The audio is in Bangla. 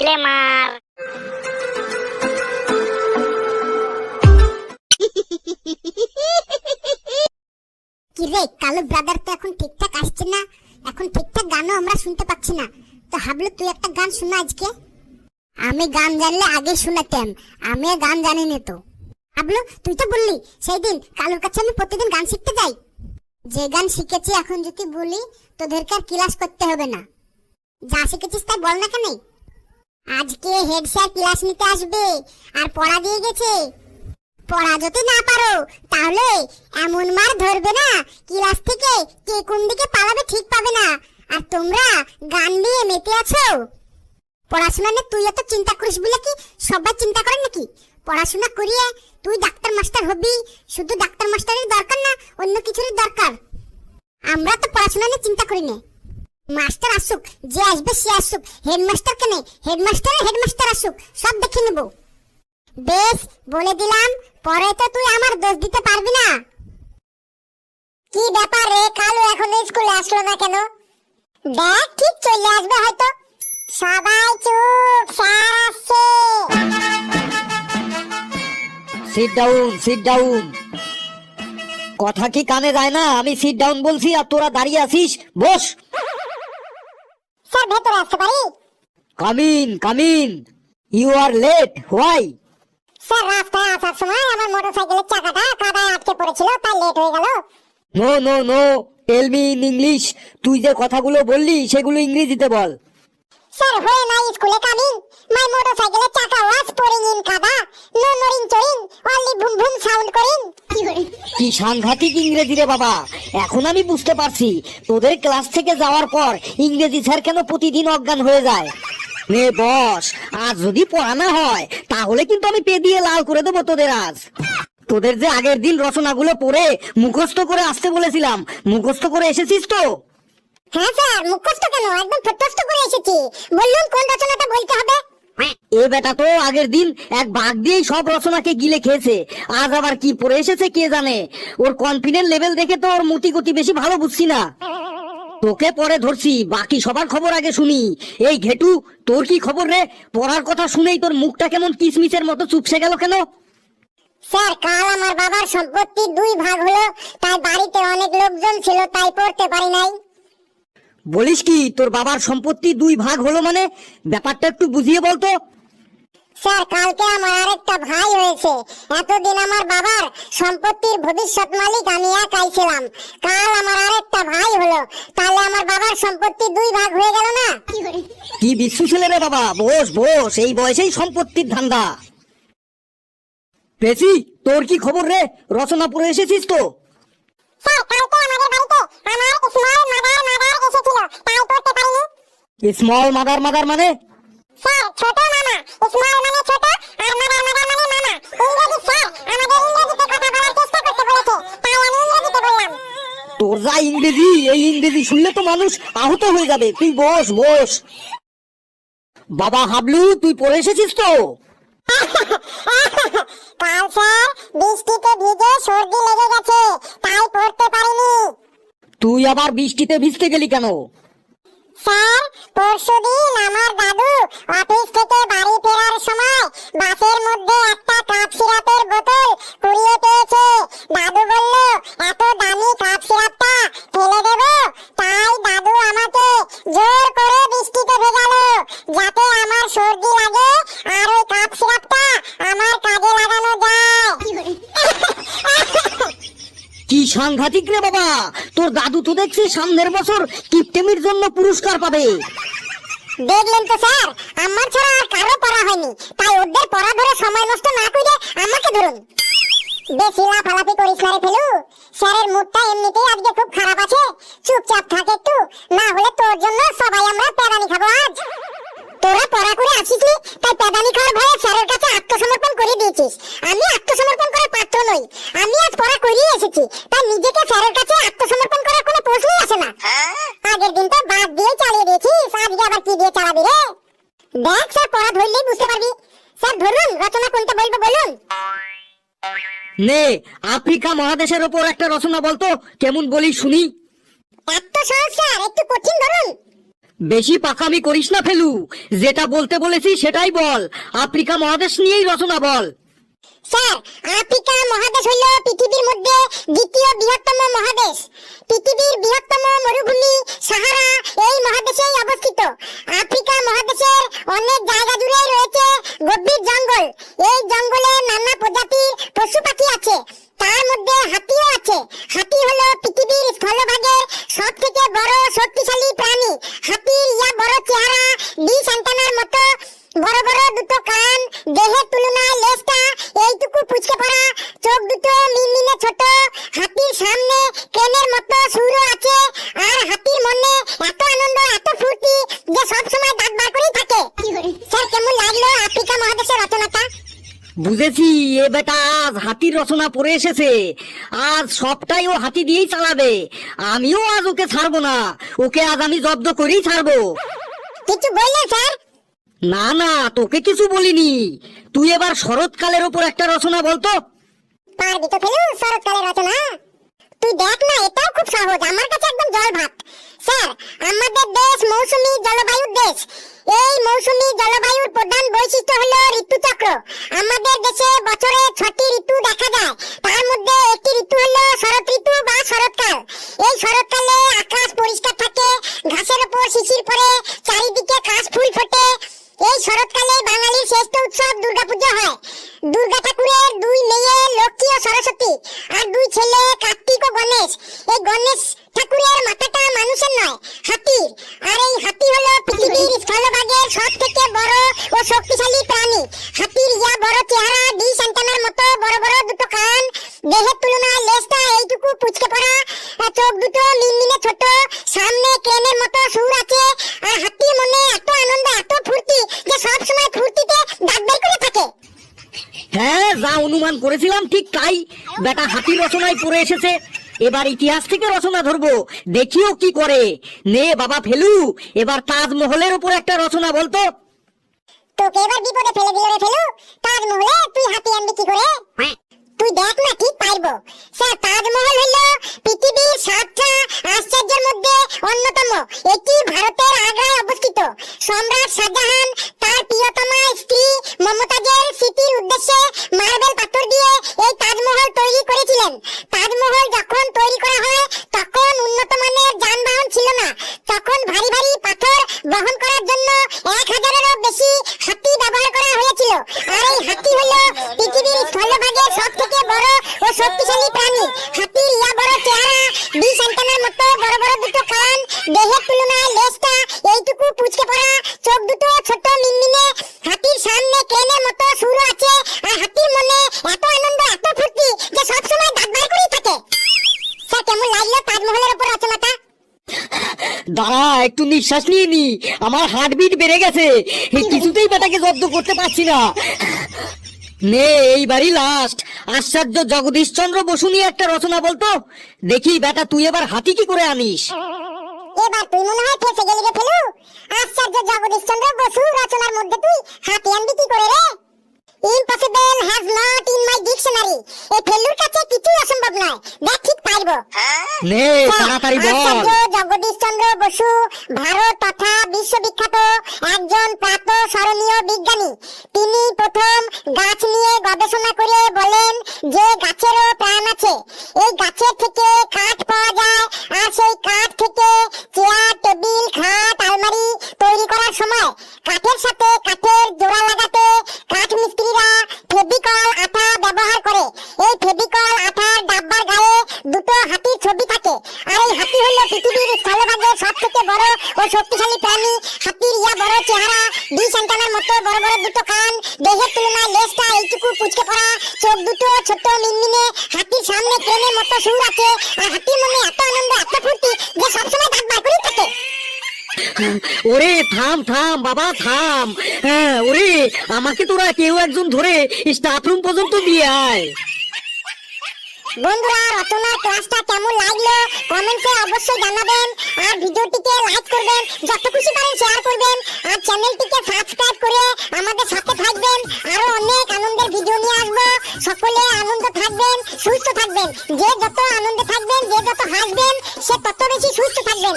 ডিসক্লেমার। কি রে কালু ব্রাদার, তো এখন ঠিকঠাক আসছে না, এখন ঠিকঠাক গানও আমরা শুনতে পাচ্ছি না। তো হাবলু তুই একটা গান শোনা আজকে। আমি গান জানলে আগে শোনাতাম, আমি গান জানি না তো। হাবলু তুই তো বললি সেই দিন কালুর কাছে আমি প্রতিদিন গান শিখতে যাই। যে গান শিখেছি এখন যদি বলি তোদেরকে আর ক্লাস করতে হবে না, যা শিখেছিস তাই বল না কেন। আজকে হেড স্যার ক্লাস নিতে আসবে আর পড়া দিয়ে গেছে। পড়া যদি না পারো তাহলে এমন মার ধরবে না ক্লাস থেকে কে কোন দিকে পালাবে ঠিক পাবে না। আর তোমরা গান নিয়ে মেতে আছো। পড়াশোনা নিয়ে তুই এত চিন্তা করিস বলে কি সবাই চিন্তা করে নাকি? পড়াশোনা করিয়ে তুই ডাক্তার মাস্টার হবি, শুধু ডাক্তার মাস্টারের দরকার না, অন্য কিছুরই দরকার। আমরা তো পড়াশোনা নিয়ে চিন্তা করি না। মাস্টার আসুক, যে আসবে সে আসুক, হেডমাস্টার কেন, হেডমাস্টার আসুক, সব দেখে নেব। বেশ বলে দিলাম, পরে তো তুই আমার দোষ দিতে পারবি না। কি ব্যাপার রে কালু এখন স্কুলে আসলো না কেন? দেখ ঠিক চলে আসবে হয়তো। সবাই চুপ, স্যার আসছে। Sit down. কথা কি কানে যায় না? আমি সিট ডাউন বলছি আর তোরা দাঁড়িয়ে আছিস। বস। স্যার ভেতরে আসতে পারি? Come in. You are late. Why? Sir রাস্তায় আসার সময় আমার মোটরসাইকেলের চাকাটা কাদায় আটকে পড়েছিল, তাই লেট হয়ে গেল। No tell me in English. তুই যে কথাগুলো বললি সেগুলো ইংরেজিতে বল। স্যার হোয়েন আই স্কুলে কামিং, মাই মোটরসাইকেলের চাকা ওয়াজ পোরিং ইন কাদা, নো নরিং চরিং, অনলি বুম বুম সাউন্ড করিং। কি সাংঘাতিক ইংরেজি রে বাবা! এখন আমি বুঝতে পারছি তোদের ক্লাস থেকে যাওয়ার পর ইংরেজি স্যার কেন প্রতিদিন অজ্ঞান হয়ে যায়। নে বস, আজ যদি পড়া না হয় তাহলে কিন্তু আমি পে দিয়ে লাল করে দেবো তোদের আজ। তোদের যে আগের দিন রচনাগুলো পড়ে মুখস্থ করে আসতে বলেছিলাম, মুখস্থ করে এসেছিস তো? হ্যাঁ স্যার, মুখস্থ কেন, একদম ফুটস্থ করে এসেছি। বললুন কোন রচনাটা বলতে হবে। এ বেটা তো আগের দিন এক বাঘ দিয়েই সব রচনাকে গিলে খেয়েছে, আজ আবার কি পড়ে এসেছে কে জানে। ওর কনফিডেন্ট লেভেল দেখে তো ওর মতি গতি বেশি ভালো বুঝছি না। তোকে পরে ধরছি, বাকি সবার খবর আগে শুনি। এই ঘেটু, তোর কি খবর রে? পড়ার কথা শুনেই তোর মুখটা কেমন কিসমিসের মতো চুপসে গেল কেন? স্যার কাল আমার বাবার সম্পত্তি 2 ভাগ হলো, তাই বাড়িতে অনেক লোকজন ছিল, তাই পড়তে পারি নাই। বলিস কি, তোর বাবার সম্পত্তি 2 ভাগ হলো মানে? ব্যাপারটা একটু বুঝিয়ে বলতো। স্যার কালকে আমার আরেকটা ভাই হয়েছে। এতদিন আমার বাবার সম্পত্তির ভবিষ্যৎ মালিক আমি একাই ছিলাম। কাল আমার আরেকটা ভাই হলো, তাহলে আমার বাবার সম্পত্তি 2 ভাগ হয়ে গেল না? কি বিশ্ব ছেলে রে বাবা! বস, এই বয়সেই সম্পত্তির ধান্দা। পেছি, তোর কি খবর রে? রচনা পড়ে এসেছিস তো? স্যার কালকে আমাদের বাড়িতে আমার স্মল মাদার এসেছিল, তাই পড়তে পারিনি। স্মল মাদার মানে? স্যার ছোট মামা, স্মল মানে ছোট আর মাদার মানে মামা। ইংরেজি স্যার আমাদের ইংরেজিতে কথা বলার চেষ্টা করতে বলেছে, তাই আমি ইংরেজিতে বললাম। তোর যা ইংরেজি, এই ইংরেজি শুনলে তো মানুষ আহত হয়ে যাবে। তুই বস। বাবা হাবলু, তুই পড়ে এসেছিস তো? কাল স্যার বৃষ্টিতে ভিজে সর্দি লেগে গেছে, তাই পড়তে পারিনি। তুই আবার বৃষ্টিতে ভিজতে গেলি কেন? স্যার পরশুদিন আমার দাদু অফিস থেকে বাড়ি ফেরার সময় বাসের মধ্যে একটা কাপ সিরাপের বোতল কুড়িয়ে পেয়েছে। দাদু বলল এত দামি কাপ সিরাপটা ফেলে দেব, তাই দাদু আমাকে জোর করে বৃষ্টিতে ভেজালো যাতে আমার সর্দি লাগে আর ওই কাপ সিরাপটা আমার কাজে লাগানো যায়। কি সাংঘাতিক রে বাবা! তোর দাদু তো দেখছি সামনের বছর কিপটেমির জন্য পুরস্কার পাবে। দেখলেন তো স্যার, আমার ছাড়া আর কারো পড়া হয়নি, তাই ওদের পড়া ধরে সময় নষ্ট না করে আমাকে ধরুন। বেশি লাফালাফি করিস না রে ফেলু, স্যারের মুডটা এমনিতেই আজকে খুব খারাপ আছে। চুপচাপ থাক একটু, না হলে তোর জন্য সবাই আমরা পেদানি খাবো আজ। তোরা পড়া করে আসিস নি, তাই পেদানি খাওয়ার ভয়ে স্যারের কাছে আত্মসমর্পণ করে দিয়েছিস। আমি আত্মসমর্পণ করার পাত্র নই, আমি আজ পড়া করিয়ে এসেছি, তাই নিজেকে স্যারের কাছে আত্মসমর্পণ করার কোনো প্রশ্নই আসে না। আগের দিন তো বাদ দিয়ে চালিয়ে দিয়েছিস, আজকে আবার কি দিয়ে চালাবি রে? দেখ স্যার পড়া ধরলেই বুঝতে পারবি। স্যার ধরুন, রচনা কোনটা বলবো বলুন। নে, আফ্রিকা মহাদেশের ওপর একটা রচনা বলতো, কেমন বলি শুনি। এত সহজ স্যার, একটু কঠিন ধরুন। বেশি পাকামি করিস না ফেলু, যেটা বলতে বলেছি সেটাই বল। আফ্রিকা মহাদেশ নিয়েই রচনা বল। স্যার, আফ্রিকা মহাদেশ হলো পৃথিবীর মধ্যে দ্বিতীয় বৃহত্তম মহাদেশ। পৃথিবীর বৃহত্তম মরুভূমি সাহারা এই মহাদেশেই অবস্থিত। আফ্রিকা মহাদেশের অনেক জায়গা জুড়ে রয়েছে গভীর জঙ্গল। এই জঙ্গলে নানা প্রজাতির পশু পাখি আছে, তার মধ্যে হাতিও আছে। হাতি হলো পৃথিবীর স্থলভাগের সব থেকে বড় শক্তিশালী প্রাণী। হাতির ইয়া বড় চেহারা, ডিশ অ্যান্টেনার মতো বড় বড় দুটো কান, দেহের তুলনায় লেজটা এইটুকু পুচকে পড়া, চোখ দুটো মিনমিনে ছোট। হাতির সামনে কেনের মতো সুরও আছে। আর হাতির মনে এত আনন্দ, এত ফুর্তি যে সব সময় দাঁত বার করেই থাকে। স্যার, কেমন লাগলো আফ্রিকা মহাদেশের রচনাটা? বুঝেছি, এ বেটা আজ হাতির রচনা পড়ে এসেছে। আজ সবটাই ও হাতি দিয়েই চালাবে। আমিও আজ ওকে ছাড়বো না, ওকে আজ আমি জব্দ করেই ছাড়বো। কিছু বললেন স্যার? না না, তোকে কিছু বলিনি। তুই এবার শরৎকালের ওপর একটা রচনা বলতো। পারবি তো ফেলু শরৎকালের রচনা? তুই দেখ না, এটাও খুব সহজ, আমার কাছে একদম জল ভাত। স্যার, আমাদের দেশ মৌসুমী জলবায়ুর দেশ। এই মৌসুমী জলবায়ুর প্রধান বৈশিষ্ট্য হলো ঋতুচক্র। আমাদের দেশে বছরে 6টি ঋতু দেখা যায়। তার মধ্যে একটি ঋতু হলো শরৎ ঋতু বা শরৎকাল। এই শরৎকালে আকাশ পরিষ্কার থাকে, ঘাসের উপর শিশির পড়ে, চারিদিকে কাশ ফুল ফোটে। এই শরৎকালে বাঙালির শ্রেষ্ঠ উৎসব দুর্গাপূজা হয়। দুর্গা ঠাকুরের 2 মেয়ে লক্ষ্মী ও সরস্বতী, আর 2 ছেলে কার্তিক ও গণেশ। এই গণেশ ঠাকুরের মাথাটা মানুষের নয়, হাতির। আর এই হাতি হলো পৃথিবীর স্থলভাগের সব থেকে বড় ও শক্তিশালী প্রাণী। হাতির ইয়া বড় চেহারা, ডিশ অ্যান্টেনার মতো বড় বড় দুটো কান, দেহের তুলনায় লেজটা এইটুকু পুচকে পড়া, চোখ দুটো মিনমিনে ছোট, সামনে ক্রেনের মতো সুর আছে। আর হাতির মনে এত আনন্দ, এত ফুর্তি যে সব সময় ফুর্তিতে দাঁত বের করে থাকে। হ্যাঁ, যা অনুমান করেছিলাম ঠিক তাই। বেটা হাতির রচনায় পড়ে এসেছে। এবার ইতিহাস থেকে রচনা ধরবো, দেখিও কি করে। নে বাবা ফেলু, এবার তাজমহলের উপর একটা রচনা বলতো। তোকে এবার বিপদে ফেলে দিল রে ফেলু। তাজমহলে তুই হাতি আনবি কি করে? তুই দেখ না, ঠিক পারবো। স্যার, তাজমহল হলো পৃথিবীর 7টা আশ্চর্যের মধ্যে অন্যতম। এটি ভারতের আগ্রায় অবস্থিত। সম্রাট শাহজাহান তার প্রিয়তমা স্ত্রী মমতাজের স্মৃতির উদ্দেশ্যে মার্বেল পাথর দিয়ে এই তাজমহল তৈরি করেছিলেন। তাজমহল যখন তৈরি করা হয় তখন উন্নত মানের যানবাহন ছিল না। তখন ভারী ভারী পাথর বহন করার জন্য 1000-এরও বেশি হাতি ব্যবহার করা হয়েছিল। আর এই হাতি হলো পৃথিবীর স্থলভাগের সব থেকে বড় ও শক্তিশালী প্রাণী। হাতির ইয়া বড় চেহারা, ডিশ অ্যান্টেনার মতো বড় বড় দুটো কান, দেহের তুলনায় লেজটা এইটুকু পুচকে পড়া, চোখ দুটো ছোট মিনমিনে। হাতির সামনে ক্রেনের মতো সুরও আছে। আর হাতির মনে এত আনন্দ, এত ফুর্তি যে সব সময় দাঁত বার করেই থাকে। স্যার, কেমন লাগলো তাজমহলের উপর রচনাটা? দাঁড়া, একটু নিঃশ্বাস নিয়ে নি, আমার হার্টবিট বেড়ে গেছে। এই কিছুতেই বেটাকে জব্দ করতে পারছি না। নে, এইবারই লাস্ট। আশ্চর্য জগদীশচন্দ্র বসু নিয়ে একটা রচনা বলতো। দেখি বেটা তুই এবার হাতি কি করে আনিস। এবার তুই মনে হয় ফেসে গেলি রে ফেলু। আশ্চর্য জগদীশচন্দ্র বসু রচনার মধ্যে তুই হাতি আনবি কি করে রে? Impossible has not in my dictionary. এই ফেলুর কাছে কিছু অসম্ভব নয়। দেখ, ঠিক পারবো। নে, তাড়াতাড়ি বল। আশ্চর্য জগদীশচন্দ্র বসু ভারত তথা বিশ্ববিখ্যাত একজন প্রাতঃস্মরণীয় বিজ্ঞানী। তিনি প্রথম গাছ নিয়ে গবেষণা করে বলেন যে গাছেরও প্রাণ আছে। এই গাছের থেকে কাঠ পাওয়া যায়, আর সেই কাঠ থেকে চেয়ার, টেবিল, খাট, আলমারি তৈরি করার সময় কাঠের সাথে কাঠের জোড়া লাগাতে কাঠ মিস্ত্রিরা ফেভিকল আঠা ব্যবহার করে। এই ফেভিকল আঠার ডাব্বার গায়ে দুটো হাতির ছবি থাকে। আর এই হাতি হলো পৃথিবীর স্থলভাগের সব থেকে বড় ও শক্তিশালী প্রাণী। হাতির ইয়া বড় চেহারা, ডিশ অ্যান্টেনার মতো বড় বড় দুটো কান, দেহের তুলনায় লেজটা এইটুকু পুচকে পড়া, চোখ দুটো ছোট মিনমিনে। হাতির সামনে ক্রেনের মতো সুর আছে। আর হাতির মনে এত আনন্দ, এত ফুর্তি যে সবসময় দাঁত বার করেই থাকে। ওরে থাম থাম বাবা, থাম। হ্যাঁ, ওরে আমাকে তোরা কেউ একজন ধরে স্টাফ রুম পর্যন্ত দিয়ে আয়। বন্ধুরা, রচনার ক্লাসটা কেমন লাগলো কমেন্টে অবশ্যই জানাবেন। আর ভিডিওটিকে লাইক করবেন, যত খুশি পারেন শেয়ার করবেন। আর চ্যানেলটিকে সাবস্ক্রাইব করে আমাদের সাথে থাকবেন। আরো অনেক আনন্দের ভিডিও নিয়ে আসবো। সকলে আনন্দ থাকবেন, সুস্থ থাকবেন। যে যত আনন্দে থাকবেন, যে যত হাসবেন, সে তত বেশি সুস্থ থাকবেন।